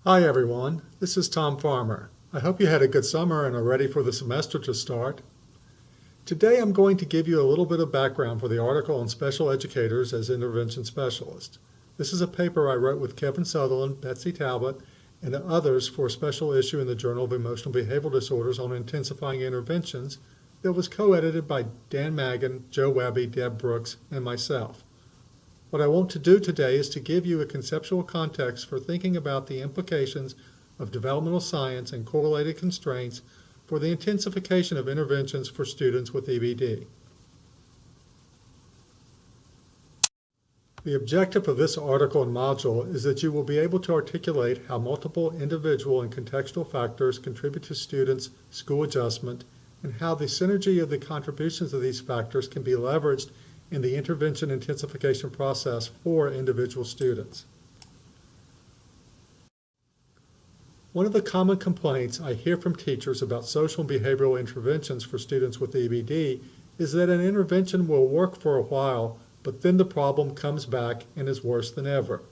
Hi everyone, this is Tom Farmer. I hope you had a good summer and are ready for the semester to start. Today I'm going to give you a little bit of background for the article on special educators as intervention specialists. This is a paper I wrote with Kevin Sutherland, Betsy Talbot, and others for a special issue in the Journal of Emotional Behavioral Disorders on intensifying interventions that was co-edited by Dan Magan, Joe Webby, Deb Brooks, and myself. What I want to do today is to give you a conceptual context for thinking about the implications of developmental science and correlated constraints for the intensification of interventions for students with EBD. The objective of this article and module is that you will be able to articulate how multiple individual and contextual factors contribute to students' school adjustment and how the synergy of the contributions of these factors can be leveraged in the intervention intensification process for individual students. One of the common complaints I hear from teachers about social and behavioral interventions for students with EBD is that an intervention will work for a while, but then the problem comes back and is worse than ever.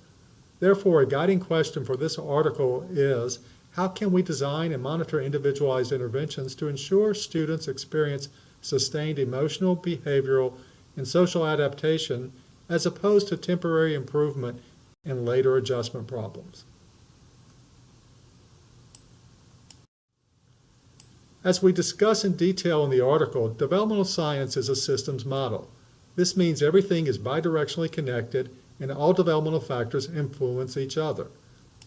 Therefore, a guiding question for this article is, how can we design and monitor individualized interventions to ensure students experience sustained emotional, behavioral, and social adaptation as opposed to temporary improvement and later adjustment problems? As we discuss in detail in the article, developmental science is a systems model. This means everything is bidirectionally connected and all developmental factors influence each other.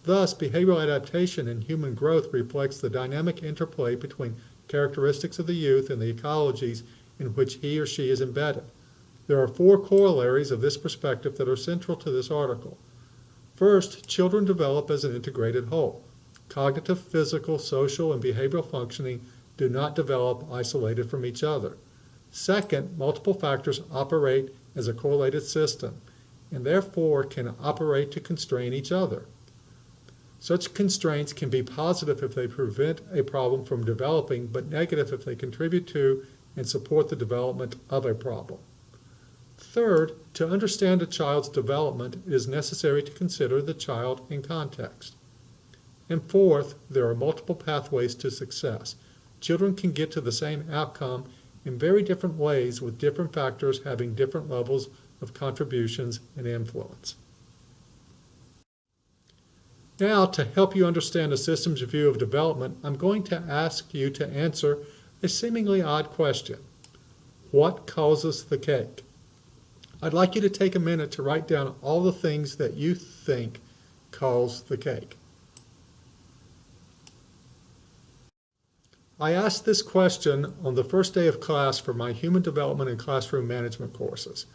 Thus, behavioral adaptation and human growth reflects the dynamic interplay between characteristics of the youth and the ecologies in which he or she is embedded. There are 4 corollaries of this perspective that are central to this article. First, children develop as an integrated whole. Cognitive, physical, social, and behavioral functioning do not develop isolated from each other. Second, multiple factors operate as a correlated system and therefore can operate to constrain each other. Such constraints can be positive if they prevent a problem from developing, but negative if they contribute to and support the development of a problem. Third, to understand a child's development, it is necessary to consider the child in context. And fourth, there are multiple pathways to success. Children can get to the same outcome in very different ways with different factors having different levels of contributions and influence. Now, to help you understand a systems view of development, I'm going to ask you to answer a seemingly odd question. What causes the cake? I'd like you to take a minute to write down all the things that you think cause the cake. I asked this question on the first day of class for my Human Development and Classroom Management courses.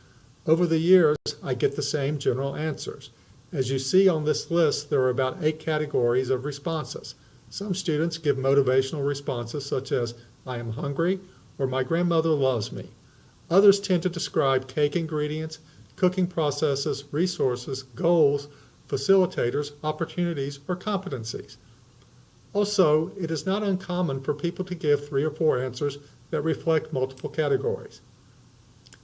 Over the years, I get the same general answers. As you see on this list, there are about 8 categories of responses. Some students give motivational responses such as, I am hungry, or my grandmother loves me. Others tend to describe cake ingredients, cooking processes, resources, goals, facilitators, opportunities, or competencies. Also, it is not uncommon for people to give 3 or 4 answers that reflect multiple categories.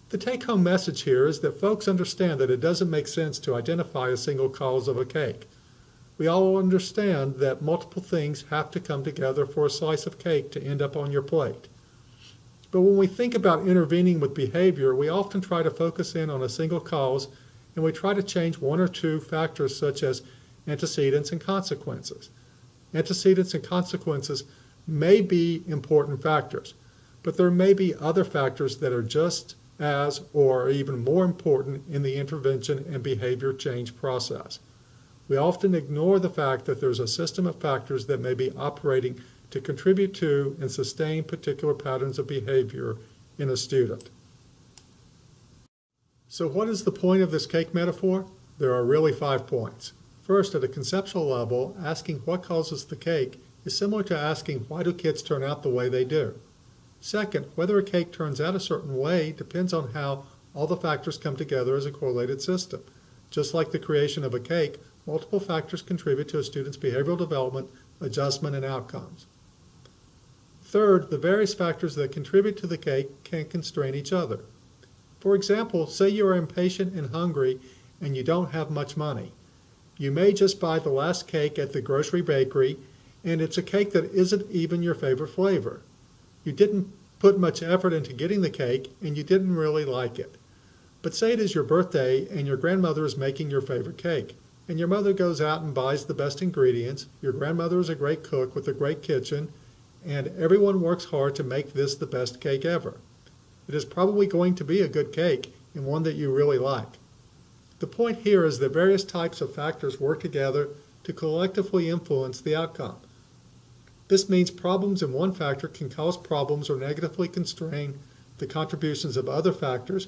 The take-home message here is that folks understand that it doesn't make sense to identify a single cause of a cake. We all understand that multiple things have to come together for a slice of cake to end up on your plate. But when we think about intervening with behavior, we often try to focus in on a single cause, and we try to change 1 or 2 factors such as antecedents and consequences. Antecedents and consequences may be important factors, but there may be other factors that are just as or even more important in the intervention and behavior change process. We often ignore the fact that there's a system of factors that may be operating to contribute to and sustain particular patterns of behavior in a student. So what is the point of this cake metaphor? There are really 5 points. First, at a conceptual level, asking what causes the cake is similar to asking why do kids turn out the way they do. Second, whether a cake turns out a certain way depends on how all the factors come together as a correlated system. Just like the creation of a cake, multiple factors contribute to a student's behavioral development, adjustment, and outcomes. Third, the various factors that contribute to the cake can constrain each other. For example, say you are impatient and hungry and you don't have much money. You may just buy the last cake at the grocery bakery, and it's a cake that isn't even your favorite flavor. You didn't put much effort into getting the cake, and you didn't really like it. But say it is your birthday, and your grandmother is making your favorite cake, and your mother goes out and buys the best ingredients. Your grandmother is a great cook with a great kitchen, and everyone works hard to make this the best cake ever. It is probably going to be a good cake, and one that you really like. The point here is that various types of factors work together to collectively influence the outcome. This means problems in one factor can cause problems or negatively constrain the contributions of other factors,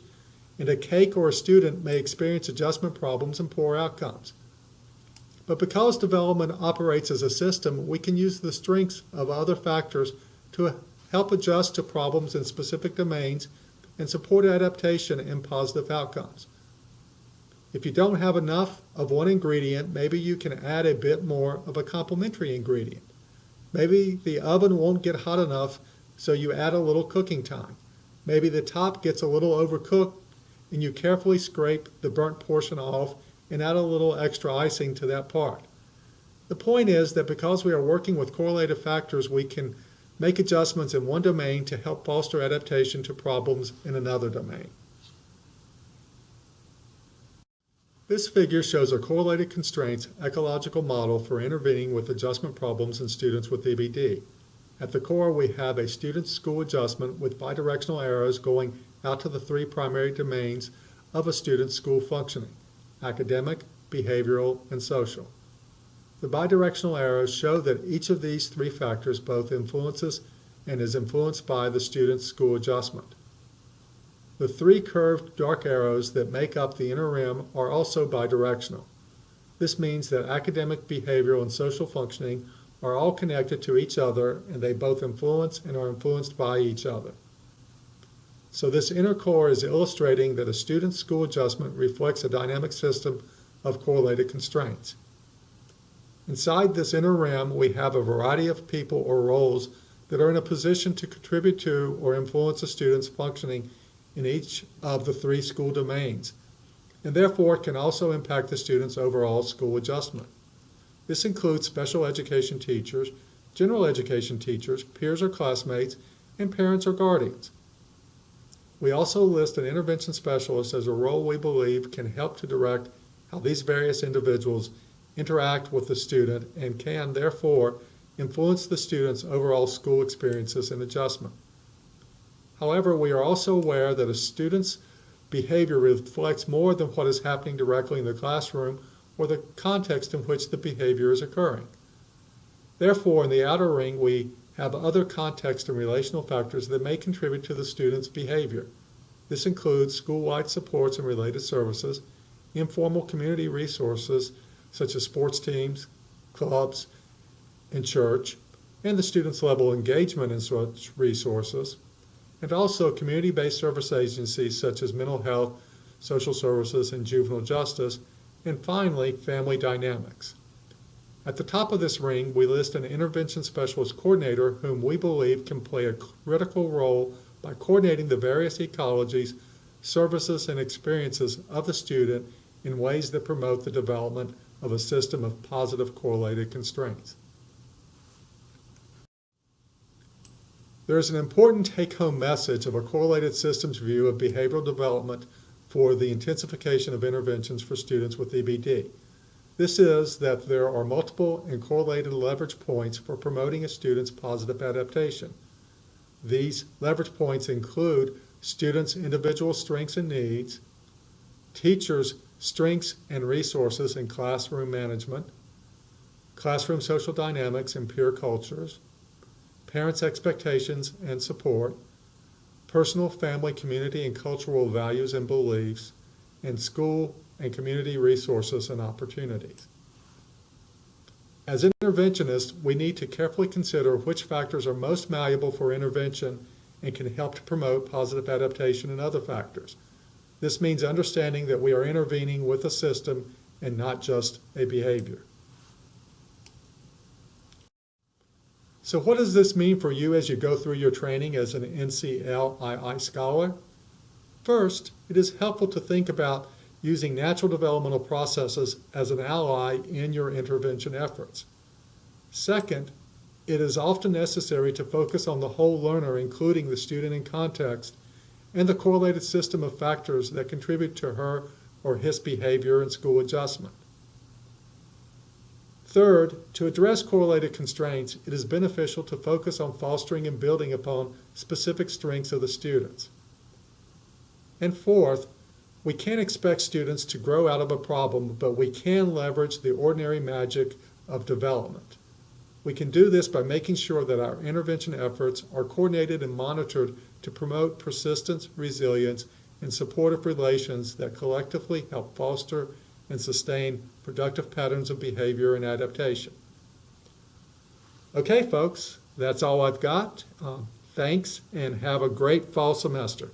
and a cake or a student may experience adjustment problems and poor outcomes. But because development operates as a system, we can use the strengths of other factors to help adjust to problems in specific domains and support adaptation and positive outcomes. If you don't have enough of one ingredient, maybe you can add a bit more of a complementary ingredient. Maybe the oven won't get hot enough, so you add a little cooking time. Maybe the top gets a little overcooked, and you carefully scrape the burnt portion off and add a little extra icing to that part. The point is that because we are working with correlative factors, we can make adjustments in one domain to help foster adaptation to problems in another domain. This figure shows a correlated constraints ecological model for intervening with adjustment problems in students with EBD. At the core, we have a student's school adjustment with bidirectional arrows going out to the three primary domains of a student's school functioning: academic, behavioral, and social. The bidirectional arrows show that each of these three factors both influences and is influenced by the student's school adjustment. The three curved dark arrows that make up the inner rim are also bidirectional. This means that academic, behavioral, and social functioning are all connected to each other, and they both influence and are influenced by each other. So this inner core is illustrating that a student's school adjustment reflects a dynamic system of correlated constraints. Inside this inner rim, we have a variety of people or roles that are in a position to contribute to or influence a student's functioning in each of the three school domains, and therefore can also impact the student's overall school adjustment. This includes special education teachers, general education teachers, peers or classmates, and parents or guardians. We also list an intervention specialist as a role we believe can help to direct how these various individuals interact with the student and can, therefore, influence the student's overall school experiences and adjustment. However, we are also aware that a student's behavior reflects more than what is happening directly in the classroom or the context in which the behavior is occurring. Therefore, in the outer ring, we have other context and relational factors that may contribute to the student's behavior. This includes school-wide supports and related services, informal community resources such as sports teams, clubs, and church, and the student's level of engagement in such resources, and also community-based service agencies such as mental health, social services, and juvenile justice, and finally, family dynamics. At the top of this ring, we list an intervention specialist coordinator whom we believe can play a critical role by coordinating the various ecologies, services, and experiences of the student in ways that promote the development of a system of positive correlated constraints. There is an important take-home message of a correlated systems view of behavioral development for the intensification of interventions for students with EBD. This is that there are multiple and correlated leverage points for promoting a student's positive adaptation. These leverage points include students' individual strengths and needs, teachers' strengths and resources in classroom management, classroom social dynamics and peer cultures, parents' expectations and support, personal, family, community, and cultural values and beliefs, and school and community resources and opportunities. As interventionists, we need to carefully consider which factors are most malleable for intervention and can help to promote positive adaptation in other factors. This means understanding that we are intervening with a system and not just a behavior. So what does this mean for you as you go through your training as an NCLII scholar? First, it is helpful to think about using natural developmental processes as an ally in your intervention efforts. Second, it is often necessary to focus on the whole learner, including the student in context, and the correlated system of factors that contribute to her or his behavior and school adjustment. Third, to address correlated constraints, it is beneficial to focus on fostering and building upon specific strengths of the students. And fourth, we can't expect students to grow out of a problem, but we can leverage the ordinary magic of development. We can do this by making sure that our intervention efforts are coordinated and monitored to promote persistence, resilience, and supportive relations that collectively help foster and sustain productive patterns of behavior and adaptation. Okay, folks, that's all I've got. Thanks, and have a great fall semester.